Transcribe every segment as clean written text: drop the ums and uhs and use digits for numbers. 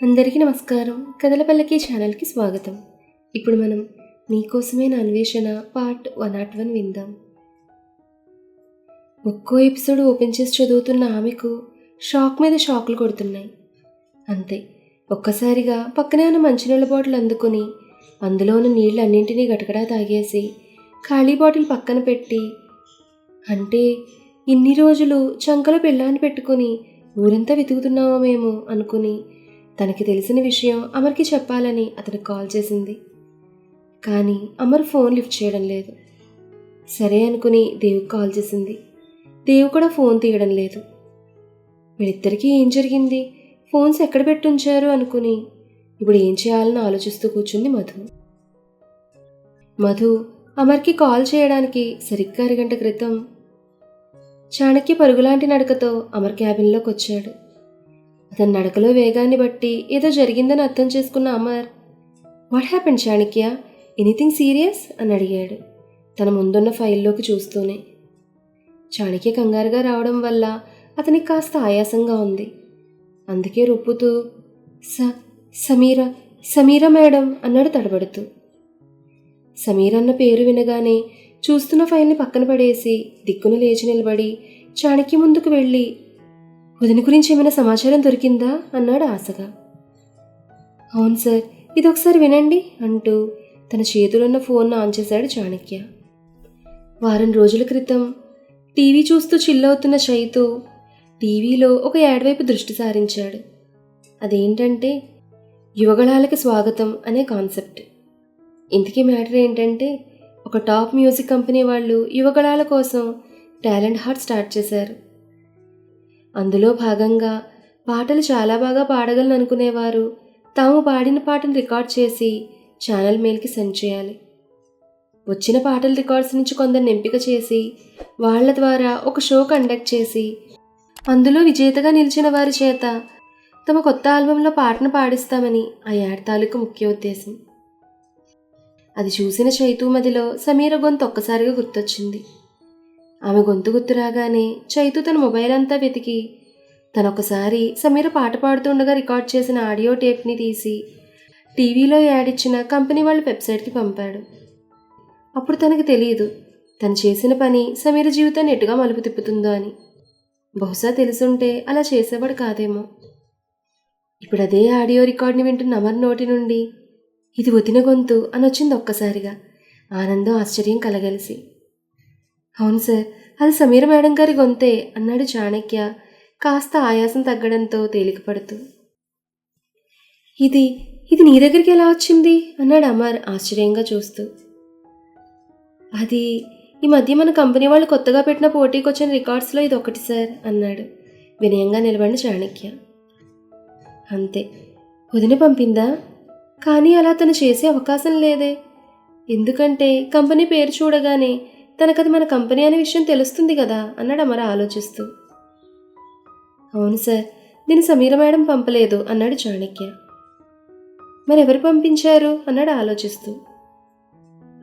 అందరికీ నమస్కారం. కథల పల్లకి ఛానల్కి స్వాగతం. ఇప్పుడు మనం నీకోసమే నా అన్వేషణ పార్ట్ 101 విందాం. ఒక్కో ఎపిసోడ్ ఓపెన్ చేసి చదువుతున్న ఆమెకు షాక్ మీద షాకులు కొడుతున్నాయి. అంతే, ఒక్కసారిగా పక్కనే ఉన్న మంచినీళ్ళ బాటిల్ అందుకుని అందులో ఉన్న నీళ్ళు అన్నింటినీ గటగడా తాగేసి ఖాళీ బాటిల్ పక్కన పెట్టి, అంటే ఇన్ని రోజులు చంకలో పెళ్ళాన్ని పెట్టుకుని ఊరంతా వెతుకుతున్నామో మేము అనుకుని తనకి తెలిసిన విషయం అమర్కి చెప్పాలని అతనికి కాల్ చేసింది. కానీ అమర్ ఫోన్ లిఫ్ట్ చేయడం లేదు. సరే అనుకుని దేవుకి కాల్ చేసింది. దేవు కూడా ఫోన్ తీయడం లేదు. వీళ్ళిద్దరికీ ఏం జరిగింది, ఫోన్స్ ఎక్కడ పెట్టుంచారు అనుకుని ఇప్పుడు ఏం చేయాలని ఆలోచిస్తూ కూర్చుంది మధు. అమర్కి కాల్ చేయడానికి సరిగ్గా అరగంట క్రితం చాణక్య పరుగులాంటి నడకతో అమర్ క్యాబిన్లోకి వచ్చాడు. అతని నడకలో వేగాన్ని బట్టి ఏదో జరిగిందని అర్థం చేసుకున్న Amar, what happened Chanakya, anything serious అని అడిగాడు తన ముందున్న ఫైల్లోకి చూస్తూనే. చాణక్య కంగారుగా రావడం వల్ల అతనికి కాస్త ఆయాసంగా ఉంది. అందుకే రొప్పుతూ సమీరా మేడం అన్నాడు తడబడుతూ. సమీర అన్న పేరు వినగానే చూస్తున్న ఫైల్ని పక్కన పడేసి దిక్కున లేచి నిలబడి చాణక్య ముందుకు వెళ్ళి, వదిన గురించి ఏమైనా సమాచారం దొరికిందా అన్నాడు ఆశగా. అవును సార్, ఇది ఒకసారి వినండి అంటూ తన చేతులున్న ఫోన్ను ఆన్ చేశాడు చాణక్య. వారం రోజుల క్రితం టీవీ చూస్తూ చిల్లవుతున్న చైతు టీవీలో ఒక యాడ్ వైపు దృష్టి సారించాడు. అదేంటంటే యువగళాలకి స్వాగతం అనే కాన్సెప్ట్. ఇంతకీ మ్యాటర్ ఏంటంటే, ఒక టాప్ మ్యూజిక్ కంపెనీ వాళ్ళు యువగళాల కోసం టాలెంట్ హార్ట్ స్టార్ట్ చేశారు. అందులో భాగంగా పాటలు చాలా బాగా పాడగలను అనుకునేవారు తాము పాడిన పాటను రికార్డ్ చేసి ఛానల్ మెయిల్కి సెండ్ చేయాలి. వచ్చిన పాటల రికార్డ్స్ నుంచి కొందరిని ఎంపిక చేసి వాళ్ల ద్వారా ఒక షో కండక్ట్ చేసి అందులో విజేతగా నిలిచిన వారి చేత తమ కొత్త ఆల్బంలో పాటను పాడిస్తామని ఆ యాడ్ తాలూకు ముఖ్య ఉద్దేశం. అది చూసిన చైతు మదిలో సమీర గొంతు ఒక్కసారిగా గుర్తొచ్చింది. ఆమె గొంతు గుర్తు రాగానే చైతు తన మొబైల్ అంతా వెతికి తనొకసారి సమీర పాట పాడుతుండగా రికార్డ్ చేసిన ఆడియో టేప్ని తీసి టీవీలో యాడ్ ఇచ్చిన కంపెనీ వాళ్ళ వెబ్సైట్కి పంపాడు. అప్పుడు తనకు తెలియదు తను చేసిన పని సమీర జీవితాన్ని ఎటుగా మలుపు తిప్పుతుందో అని. బహుశా తెలుసుంటే అలా చేసేవాడు కాదేమో. ఇప్పుడు అదే ఆడియో రికార్డ్ని వింటున్న అమర్ నోటి నుండి ఇది వదిన గొంతు అని వచ్చింది ఒక్కసారిగా, ఆనందం ఆశ్చర్యం కలగలిసి. అవును సార్, అది సమీర మేడం గారి గొంతే అన్నాడు చాణక్య కాస్త ఆయాసం తగ్గడంతో తేలికపడుతూ. ఇది నీ దగ్గరికి ఎలా వచ్చింది అన్నాడు అమర్ ఆశ్చర్యంగా చూస్తూ. అది ఈ మధ్య మన కంపెనీ వాళ్ళు కొత్తగా పెట్టిన పోటీకి వచ్చిన రికార్డ్స్లో ఇది ఒకటి సార్ అన్నాడు వినయంగా నిలబడిన చాణక్య. అంతే, వదిన పంపిందా? కానీ అలా తను చేసే అవకాశం లేదే. ఎందుకంటే కంపెనీ పేరు చూడగానే తనకది మన కంపెనీ అనే విషయం తెలుస్తుంది కదా అన్నాడు అమర ఆలోచిస్తూ. అవును సార్, దీన్ని సమీర మేడం పంపలేదు అన్నాడు చాణక్య. మరెవరు పంపించారు అన్నాడు ఆలోచిస్తూ.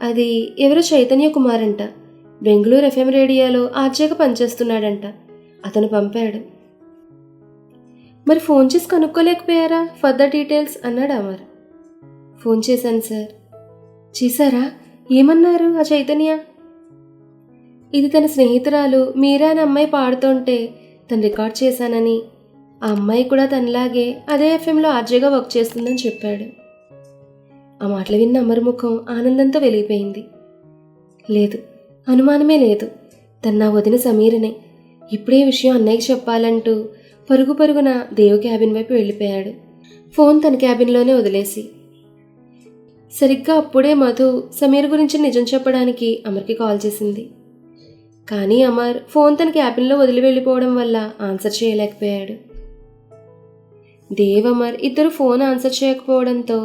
అది ఎవరో చైతన్య కుమార్ అంట, బెంగళూరు FM రేడియోలో ఆర్జేగా పనిచేస్తున్నాడంట, అతను పంపాడు. మరి ఫోన్ చేసి కనుక్కోలేకపోయారా ఫర్దర్ డీటెయిల్స్ అన్నాడు అమర్. ఫోన్ చేశాను సార్. చేశారా? ఏమన్నారు ఆ చైతన్య? ఇది తన స్నేహితురాలు మీరా అనే అమ్మాయి పాడుతుంటే తను రికార్డ్ చేశానని, ఆ అమ్మాయి కూడా తనలాగే అదే FMలో ఆర్జేగా వర్క్ చేస్తుందని చెప్పాడు. ఆ మాటలు విన్న అమర్ ముఖం ఆనందంతో వెలిగిపోయింది. లేదు, అనుమానమే లేదు, తన నా వదిన సమీరనే. ఇప్పుడే విషయం అన్నయ్యకి చెప్పాలంటూ పరుగున దేవు క్యాబిన్ వైపు వెళ్ళిపోయాడు, ఫోన్ తన క్యాబిన్లోనే వదిలేసి. సరిగ్గా అప్పుడే మధు సమీర్ గురించి నిజం చెప్పడానికి అమర్కి కాల్ చేసింది. కానీ అమర్ ఫోన్ తన క్యాబిన్లో వదిలి వెళ్ళిపోవడం వల్ల ఆన్సర్ చేయలేకపోయాడు. దేవ్ అమర్ ఇద్దరు ఫోన్ ఆన్సర్ చేయకపోవడంతో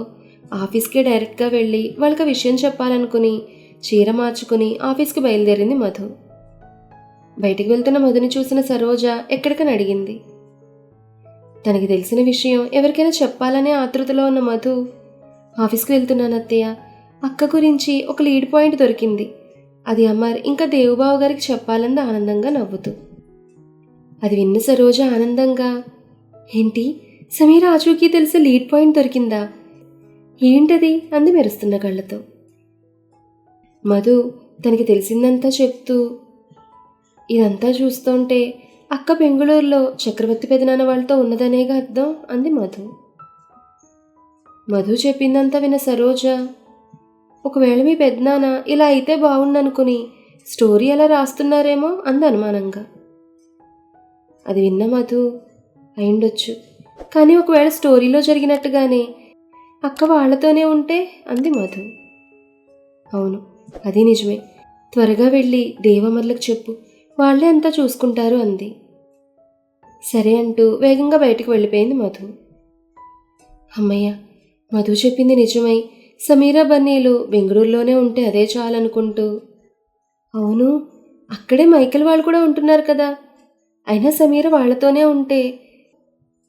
ఆఫీస్కి డైరెక్ట్గా వెళ్ళి వాళ్ళకి ఆ విషయం చెప్పాలనుకుని చీర మార్చుకుని ఆఫీస్కి బయలుదేరింది మధు. బయటికి వెళ్తున్న మధుని చూసిన సరోజ ఎక్కడికని అడిగింది. తనకి తెలిసిన విషయం ఎవరికైనా చెప్పాలనే ఆతృతలో ఉన్న మధు, ఆఫీస్కి వెళ్తున్నాను అత్తయ్య, అక్క గురించి ఒక లీడ్ పాయింట్ దొరికింది, అది అమర్ ఇంకా దేవుబాబు గారికి చెప్పాలంది ఆనందంగా నవ్వుతూ. అది విన్న సరోజ ఆనందంగా, ఏంటి సమీర ఆచూకీ తెలిసి లీడ్ పాయింట్ దొరికిందా? ఏంటది అంది మెరుస్తున్న కళ్ళతో. మధు తనకి తెలిసిందంతా చెప్తూ, ఇదంతా చూస్తుంటే అక్క బెంగుళూరులో చక్రవర్తి పెదనాన్న వాళ్ళతో ఉన్నదనేగా అర్థం అంది మధు. మధు చెప్పిందంతా విన్న సరోజ, ఒకవేళ మీ పెదనాన్న ఇలా అయితే బాగుండనుకుని స్టోరీ ఎలా రాస్తున్నారేమో అంది అనుమానంగా. అది విన్న మధు, అయిండొచ్చు, కానీ ఒకవేళ స్టోరీలో జరిగినట్టుగానే అక్క వాళ్లతోనే ఉంటే అంది మధు. అవును, అది నిజమే, త్వరగా వెళ్ళి దేవమర్లకు చెప్పు, వాళ్లే అంతా చూసుకుంటారు అంది. సరే అంటూ వేగంగా బయటకు వెళ్ళిపోయింది మధు. అమ్మయ్య, మధు చెప్పింది నిజమై సమీరా బన్నీలు బెంగళూరులోనే ఉంటే అదే చాలనుకుంటూ, అవును అక్కడే మైకేల్ వాళ్ళు కూడా ఉంటున్నారు కదా, అయినా సమీర వాళ్లతోనే ఉంటే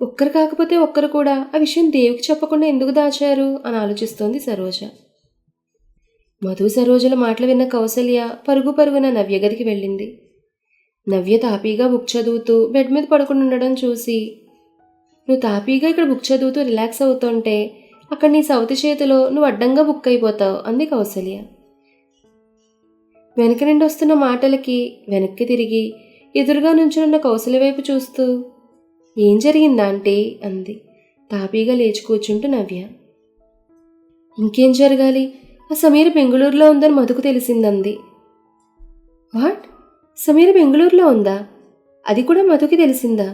ఒక్కరు కాకపోతే ఒక్కరు కూడా ఆ విషయం దేవికి చెప్పకుండా ఎందుకు దాచారు అని ఆలోచిస్తోంది సరోజ. మధు సరోజల మాటలు విన్న కౌసల్య పరుగు పరుగున నవ్య గదికి వెళ్ళింది. నవ్య తాపీగా బుక్ చదువుతూ బెడ్ మీద పడుకుని ఉండడం చూసి, నువ్వు తాపీగా ఇక్కడ బుక్ చదువుతూ రిలాక్స్ అవుతుంటే అక్కడ నీ సవతి చేతిలో నువ్వు అడ్డంగా బుక్ అయిపోతావు అంది కౌసల్య. వెనక నుండి వస్తున్న మాటలకి వెనక్కి తిరిగి ఎదురుగా నుంచున్న కౌసల్య వైపు చూస్తూ, ఏం జరిగిందా అంటే అంది తాపీగా లేచి కూర్చుంటూ నవ్య. ఇంకేం జరగాలి, ఆ సమీర బెంగళూరులో ఉందని మధుకు తెలిసిందంది. వాట్, సమీర బెంగళూరులో ఉందా? అది కూడా మధుకి తెలిసిందా?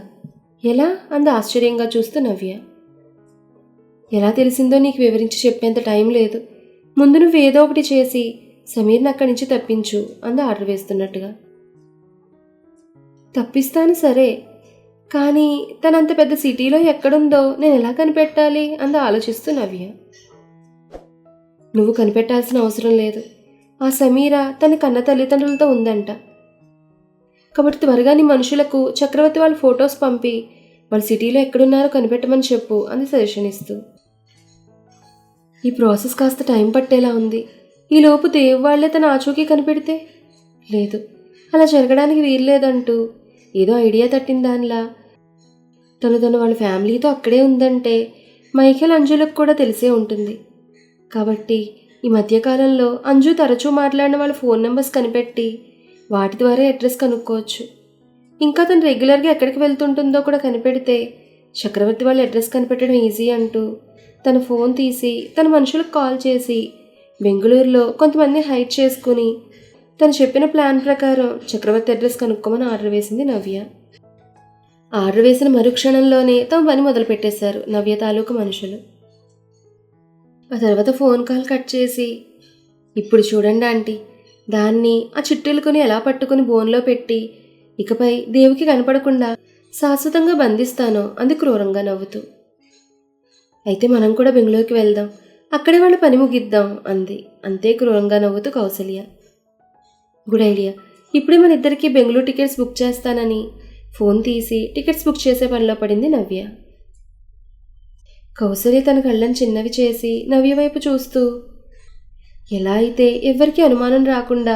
ఎలా అంది ఆశ్చర్యంగా చూస్తూ నవ్య. ఎలా తెలిసిందో నీకు వివరించి చెప్పేంత టైం లేదు, ముందు నువ్వేదో ఒకటి చేసి సమీర్ని అక్కడి నుంచి తప్పించు అంది ఆర్డర్ వేస్తున్నట్టుగా. తప్పిస్తాను సరే, కానీ తనంత పెద్ద సిటీలో ఎక్కడుందో నేను ఎలా కనిపెట్టాలి అంది ఆలోచిస్తూ నవ్య. నువ్వు కనిపెట్టాల్సిన అవసరం లేదు, ఆ సమీర తన కన్న తల్లిదండ్రులతో ఉందంట, కాబట్టి త్వరగా నీ మనుషులకు చక్రవర్తి వాళ్ళ ఫొటోస్ పంపి వాళ్ళు సిటీలో ఎక్కడున్నారో కనిపెట్టమని చెప్పు అంది సజెషన్ ఇస్తూ. ఈ ప్రాసెస్ కాస్త టైం పట్టేలా ఉంది, ఈలోపు దేవ్ వాళ్లే తన ఆచూకీ కనిపెడితే? లేదు, అలా జరగడానికి వీల్లేదంటూ ఏదో ఐడియా తట్టిన దానిలా తను వాళ్ళ ఫ్యామిలీతో అక్కడే ఉందంటే మైఖేల్ అంజులకు కూడా తెలిసే ఉంటుంది. కాబట్టి ఈ మధ్యకాలంలో అంజు తరచూ మాట్లాడిన వాళ్ళ ఫోన్ నెంబర్స్ కనిపెట్టి వాటి ద్వారా అడ్రస్ కనుక్కోవచ్చు. ఇంకా తను రెగ్యులర్గా ఎక్కడికి వెళ్తుంటుందో కూడా కనిపెడితే చక్రవర్తి వాళ్ళ అడ్రస్ కనిపెట్టడం ఈజీ అంటూ తన ఫోన్ తీసి తన మనుషులకు కాల్ చేసి బెంగళూరులో కొంతమంది హైడ్ చేసుకుని తను చెప్పిన ప్లాన్ ప్రకారం చక్రవర్తి అడ్రస్ కనుక్కోమని ఆర్డర్ వేసింది నవ్య. ఆర్డర్ వేసిన మరుక్షణంలోనే తమ పని మొదలుపెట్టేశారు నవ్య తాలూకు మనుషులు. ఆ తర్వాత ఫోన్ కాల్ కట్ చేసి, ఇప్పుడు చూడండి ఆంటీ, దాన్ని ఆ చిట్టెలుకొని ఎలా పట్టుకుని బోన్లో పెట్టి ఇకపై దేవికి కనపడకుండా శాశ్వతంగా బంధిస్తానో అంది క్రూరంగా నవ్వుతూ. అయితే మనం కూడా బెంగళూరుకి వెళ్దాం, అక్కడే వాళ్ళ పని ముగిద్దాం అంది అంతే క్రూరంగా నవ్వుతూ కౌసల్య. గుడ్ ఐడియా, ఇప్పుడే మన ఇద్దరికి బెంగళూరు టికెట్స్ బుక్ చేస్తానని ఫోన్ తీసి టికెట్స్ బుక్ చేసే పనిలో పడింది నవ్య. కౌసల్య తన కళ్ళని చిన్నవి చేసి నవ్య వైపు చూస్తూ, ఎలా అయితే ఎవ్వరికీ అనుమానం రాకుండా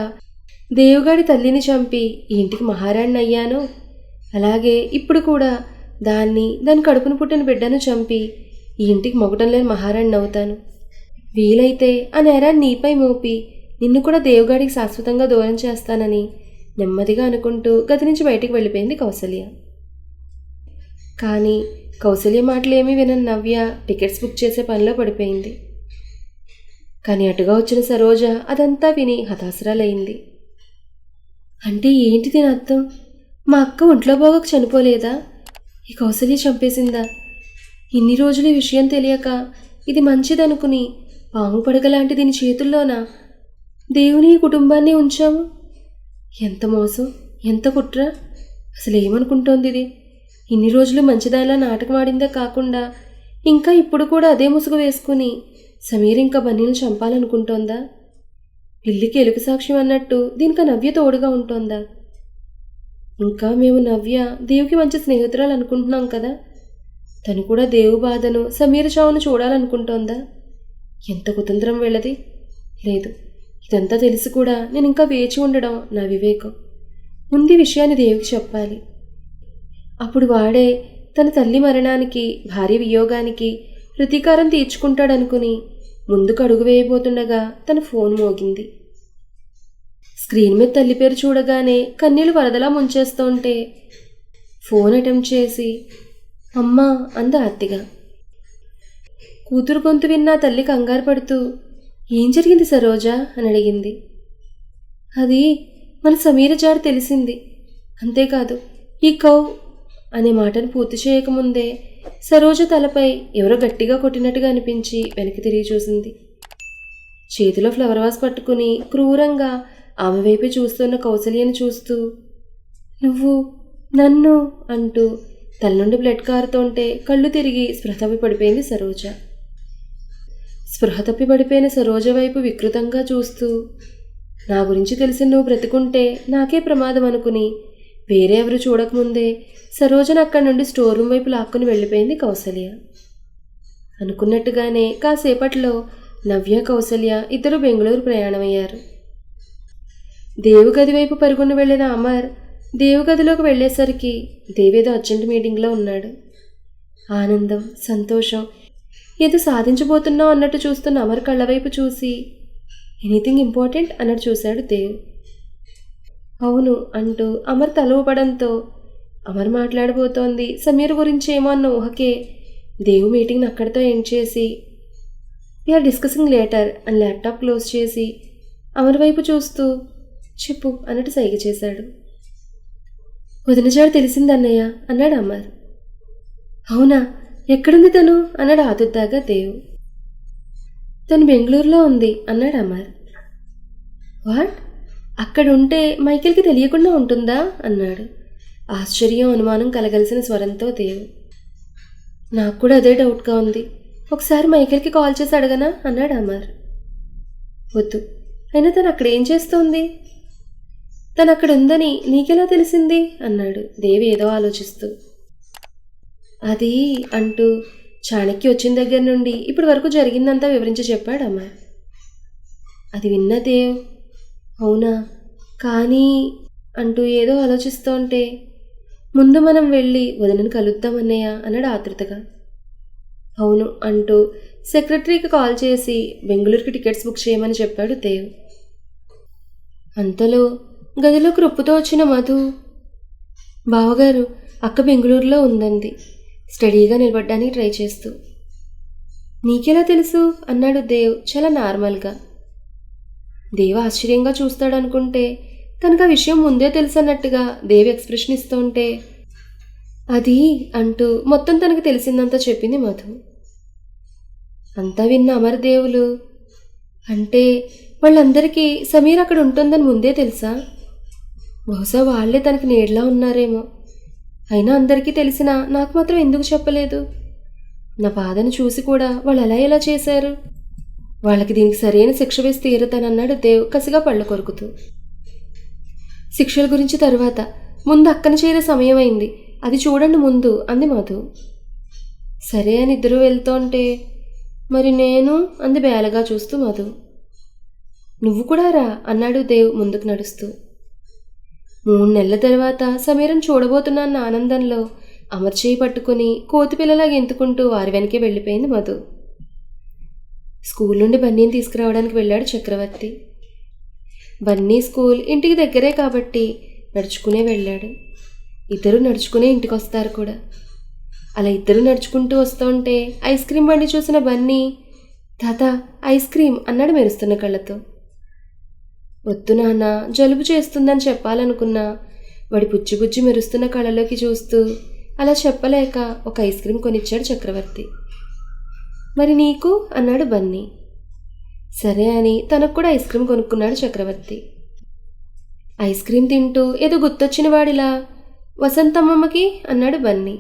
దేవుగాడి తల్లిని చంపి ఈ ఇంటికి మహారాణి అయ్యానో, అలాగే ఇప్పుడు కూడా దాని కడుపును పుట్టిన బిడ్డను చంపి ఈ ఇంటికి మొగటం లేని మహారాణి అవుతాను. వీలైతే ఆ నేరాన్ని నీపై మోపి నిన్ను కూడా దేవుగాడికి శాశ్వతంగా దూరం చేస్తానని నెమ్మదిగా అనుకుంటూ గది నుంచి బయటికి వెళ్ళిపోయింది కౌసల్య. కానీ కౌసల్య మాటలేమీ వినని నవ్య టికెట్స్ బుక్ చేసే పనిలో పడిపోయింది. కానీ అటుగా వచ్చిన సరోజ అదంతా విని హతాశరాలైంది. అంటే ఏంటి దీని అర్థం? మా అక్క ఒంట్లో బాగోక చనిపోలేదా? ఈ కౌసల్య చంపేసిందా? ఇన్ని రోజులు ఈ విషయం తెలియక ఇది మంచిదనుకుని పాము పడగలాంటి దీని చేతుల్లోనా దేవుని కుటుంబాన్ని ఉంచాము? ఎంత మోసం, ఎంత కుట్ర! అసలు ఏమనుకుంటోంది ఇది? ఇన్ని రోజులు మంచిదానిలా నాటకం ఆడిందే కాకుండా ఇంకా ఇప్పుడు కూడా అదే ముసుగు వేసుకుని సమీర్ ఇంకా బన్నీని చంపాలనుకుంటోందా? పిల్లికి ఎలుక సాక్ష్యం అన్నట్టు దీనికి నవ్య తోడుగా ఉంటోందా? ఇంకా మేము నవ్య దేవుకి మంచి స్నేహితురాలు అనుకుంటున్నాం కదా, తను కూడా దేవు బాధను సమీర్ చావును చూడాలనుకుంటోందా? ఎంత కుతంత్రం వెళ్ళది! లేదు, ఇదంతా తెలిసి కూడా నేను ఇంకా వేచి ఉండడం నా వివేకం. ముందు విషయాన్ని దేవికి చెప్పాలి. అప్పుడు వాడే తన తల్లి మరణానికి, భార్య వియోగానికి ప్రతీకారం తీర్చుకుంటాడనుకుని ముందుకు అడుగు వేయబోతుండగా తన ఫోన్ మోగింది. స్క్రీన్ మీద తల్లి పేరు చూడగానే కన్నీళ్లు వరదలా ముంచేస్తుంటే ఫోన్ అటెంప్ట్ చేసి అమ్మా అంది ఆర్తిగా. కూతురు గొంతు విన్నా తల్లి కంగారు పడుతూ ఏం జరిగింది సరోజా అని అడిగింది. అది మన సమీర జాడ తెలిసింది. అంతేకాదు ఈ కౌ అనే మాటను పూర్తి చేయకముందే సరోజ తలపై ఎవరో గట్టిగా కొట్టినట్టుగా అనిపించి వెనక్కి తిరిగి చూసింది. చేతిలో ఫ్లవర్ వాస్ పట్టుకుని క్రూరంగా ఆమె వైపే చూస్తున్న కౌసల్యను చూస్తూ నువ్వు నన్ను అంటూ తల నుండి బ్లడ్ కారుతుంటే కళ్ళు తిరిగి స్పృహ తప్పి పడిపోయింది సరోజ. స్పృహ తప్పి పడిపోయిన సరోజ వైపు వికృతంగా చూస్తూ నా గురించి తెలిసి నువ్వు బ్రతుకుంటే నాకే ప్రమాదం అనుకుని వేరే ఎవరు చూడకముందే సరోజను అక్కడి నుండి స్టోర్ రూమ్ వైపు లాక్కుని వెళ్ళిపోయింది కౌసల్య. అనుకున్నట్టుగానే కాసేపట్లో నవ్య, కౌసల్య ఇద్దరు బెంగళూరు ప్రయాణమయ్యారు. దేవుగది వైపు పరుగున వెళ్ళిన అమర్ దేవుగదిలోకి వెళ్ళేసరికి దేవేదో అర్జెంట్ మీటింగ్లో ఉన్నాడు. ఆనందం, సంతోషం, ఏదో సాధించబోతున్నావు అన్నట్టు చూస్తున్న అమర్ కళ్ళ వైపు చూసి ఎనీథింగ్ ఇంపార్టెంట్ అన్నట్టు చూశాడు దేవ్. అవును అంటూ అమర్ తల ఊపడంతో అమర్ మాట్లాడబోతోంది సమీర్ గురించి ఏమో అన్న ఊహకే దేవు మీటింగ్ని అక్కడితో ఎండ్ చేసి వీఆర్ డిస్కసింగ్ లేటర్ అని ల్యాప్టాప్ క్లోజ్ చేసి అమర్ వైపు చూస్తూ చెప్పు అన్నట్టు సైగ చేశాడు. వదినజాడు తెలిసిందన్నయ్య అన్నాడు అమర్. అవునా, ఎక్కడుంది తను అన్నాడు ఆదుర్దాగా దేవ్. తను బెంగళూరులో ఉంది అన్నాడు అమర్. వాట్, అక్కడుంటే మైకేల్కి తెలియకుండా ఉంటుందా అన్నాడు ఆశ్చర్యం, అనుమానం కలగలిసిన స్వరంతో దేవ్. నాకు కూడా అదే డౌట్గా ఉంది, ఒకసారి మైకేల్కి కాల్ చేసి అడగనా అన్నాడు అమర్. వద్దు, అయినా తను అక్కడ ఏం చేస్తోంది? తను అక్కడ ఉందని నీకెలా తెలిసింది అన్నాడు దేవి ఏదో ఆలోచిస్తూ. అది అంటూ చాణక్య వచ్చిన దగ్గర నుండి ఇప్పటి వరకు జరిగిందంతా వివరించి చెప్పాడు అమర్. అది విన్న దేవ్ అవునా, కానీ అంటూ ఏదో ఆలోచిస్తోంటే ముందు మనం వెళ్ళి వదినను కలుద్దామన్నయ్య అన్నాడు ఆతృతగా. అవును అంటూ సెక్రటరీకి కాల్ చేసి బెంగళూరుకి టికెట్స్ బుక్ చేయమని చెప్పాడు దేవ్. అంతలో గదిలోకి రొప్పుతో వచ్చిన మధు, బావగారు అక్క బెంగళూరులో ఉందంది స్టడీగా నిలబడ్డానికి ట్రై చేస్తూ. నీకెలా తెలుసు అన్నాడు దేవ్ చాలా నార్మల్గా. దేవ్ ఆశ్చర్యంగా చూస్తాడనుకుంటే తనకు ఆ విషయం ముందే తెలుసన్నట్టుగా దేవి ఎక్స్ప్రెషన్ ఇస్తుంటే అది అంటూ మొత్తం తనకు తెలిసిందంతా చెప్పింది మధు. అంతా విన్న అమరదేవులు, అంటే వాళ్ళందరికీ సమీర్ అక్కడ ఉంటుందని ముందే తెలుసా? బహుశా వాళ్లే తనకి నీడలా ఉన్నారేమో. అయినా అందరికీ తెలిసినా నాకు మాత్రం ఎందుకు చెప్పలేదు? నా బాధను చూసి కూడా వాళ్ళు ఎలా చేశారు? వాళ్ళకి దీనికి సరైన శిక్ష వేసి తీరుతానన్నాడు దేవ్ కసిగా పళ్ళు కొరుకుతూ. శిక్షల గురించి తరువాత, ముందు అక్కన చేరే సమయం అయింది, అది చూడండి ముందు అంది మధు. సరే అని ఇద్దరూ వెళ్తుంటే మరి నేను అంది బేలగా చూస్తూ మధు. నువ్వు కూడా రా అన్నాడు దేవ్ ముందుకు నడుస్తూ. 3 నెలల తర్వాత సమీరను చూడబోతున్న ఆనందంలో అమర్ చేయి పట్టుకుని కోతిపిల్లలా గెంతుకుంటూ వారి వెనకే వెళ్ళిపోయింది మధు. స్కూల్ నుండి బన్నీని తీసుకురావడానికి వెళ్ళాడు చక్రవర్తి. బన్నీ స్కూల్ ఇంటికి దగ్గరే కాబట్టి నడుచుకునే వెళ్ళాడు. ఇద్దరు నడుచుకునే ఇంటికి వస్తారు కూడా. అలా ఇద్దరు నడుచుకుంటూ వస్తుంటే ఐస్ క్రీమ్ బండి చూసిన బన్నీ తాత ఐస్ క్రీమ్ అన్నాడు మెరుస్తున్న కళ్ళతో. వద్దు నాన్న, జలుబు చేస్తుందని చెప్పాలనుకున్నా వాడి పుచ్చి మెరుస్తున్న కళ్ళలోకి చూస్తూ అలా చెప్పలేక ఒక ఐస్ క్రీమ్ కొనిచ్చాడు చక్రవర్తి. మరి నీకు అన్నాడు బన్నీ. సరే అని తనకు కూడా ఐస్ క్రీమ్ కొనుక్కున్నాడు చక్రవర్తి. ఐస్ క్రీమ్ తింటూ ఏదో గుర్తొచ్చిన వాడిలా వసంతమ్మమ్మకి అన్నాడు బన్నీ.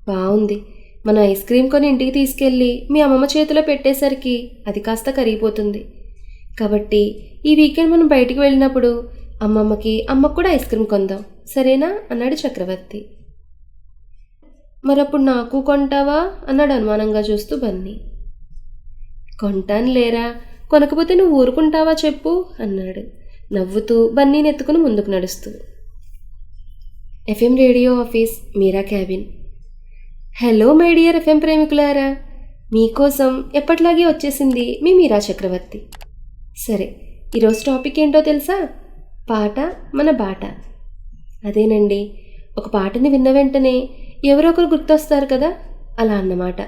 బాగుంది, మన ఐస్ క్రీమ్ కొని ఇంటికి తీసుకెళ్ళి మీ అమ్మమ్మ చేతిలో పెట్టేసరికి అది కాస్త కరిగిపోతుంది. కాబట్టి ఈ వీకెండ్ మనం బయటికి వెళ్ళినప్పుడు అమ్మకు కూడా ఐస్ క్రీమ్ కొందాం, సరేనా అన్నాడు చక్రవర్తి. మరప్పుడు నాకు కొంటావా అన్నాడు అనుమానంగా చూస్తూ బన్నీ. కొంటాను లేరా, కొనకపోతే నువ్వు ఊరుకుంటావా చెప్పు అన్నాడు నవ్వుతూ బన్నీని ఎత్తుకుని ముందుకు నడుస్తూ. FM radio office, Meera cabin. Hello my dear FM ప్రేమికులారా, మీకోసం ఎప్పట్లాగే వచ్చేసింది మీ మీరా చక్రవర్తి. సరే, ఈరోజు టాపిక్ ఏంటో తెలుసా? పాట మన బాట. అదేనండి, ఒక పాటని విన్న వెంటనే ఎవరో ఒకరు గుర్తొస్తారు కదా, అలా అన్నమాట.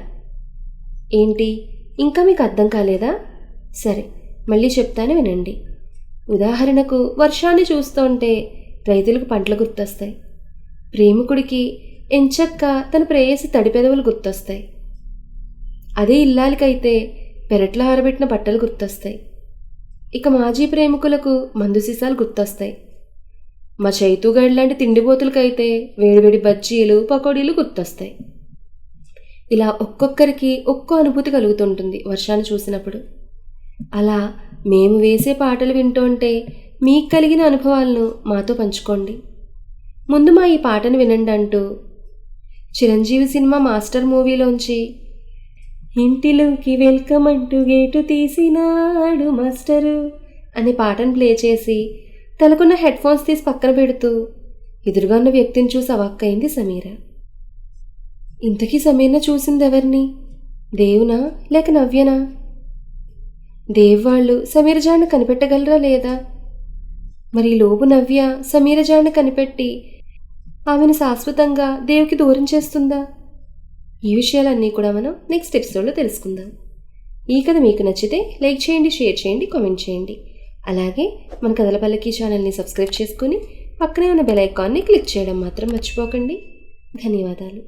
ఏంటి, ఇంకా మీకు అర్థం కాలేదా? సరే, మళ్ళీ చెప్తాను వినండి. ఉదాహరణకు వర్షాన్ని చూస్తుంటే రైతులకు పంటలు గుర్తొస్తాయి. ప్రేమికుడికి ఎంచక్క తన ప్రేయసి తడిపెదవులు గుర్తొస్తాయి. అదే ఇల్లాలికైతే పెరట్లో ఆరబెట్టిన బట్టలు గుర్తొస్తాయి. ఇక మాజీ ప్రేమికులకు మందు సీసాలు గుర్తొస్తాయి. మా చైతూగాడి లాంటి తిండిపోతులకైతే వేడివేడి బజ్జీలు పకోడీలు గుర్తొస్తాయి. ఇలా ఒక్కొక్కరికి ఒక్కో అనుభూతి కలుగుతుంటుంది వర్షాన్ని చూసినప్పుడు. అలా మేము వేసే పాటలు వింటుంటే మీకు కలిగిన అనుభవాలను మాతో పంచుకోండి. ముందు మా ఈ పాటను వినండి అంటూ చిరంజీవి సినిమా మాస్టర్ మూవీలోంచి ఇంటిలోకి వెల్కమ్ అంటూ గేటు తీసినాడు మాస్టరు అనే పాటను ప్లే చేసి తనకున్న హెడ్ ఫోన్స్ తీసి పక్కన పెడుతూ ఎదురుగా ఉన్న వ్యక్తిని చూసి అవాక్కైంది సమీర. ఇంతకీ సమీరన చూసింది ఎవరిని? దేవునా లేక నవ్యనా? దేవ్ వాళ్ళు సమీర జాడను కనిపెట్టగలరా లేదా? మరి లోపు నవ్య సమీర జాడను కనిపెట్టి ఆమెను శాశ్వతంగా దేవుకి దూరం చేస్తుందా? ఈ విషయాలన్నీ కూడా మనం నెక్స్ట్ ఎపిసోడ్లో తెలుసుకుందాం. ఈ కథ మీకు నచ్చితే లైక్ చేయండి, షేర్ చేయండి, కామెంట్ చేయండి. అలాగే మన కథల పల్లకి ఛానల్ని సబ్స్క్రైబ్ చేసుకుని పక్కనే ఉన్న బెల్ ఐకాన్ని క్లిక్ చేయడం మాత్రం మర్చిపోకండి. ధన్యవాదాలు.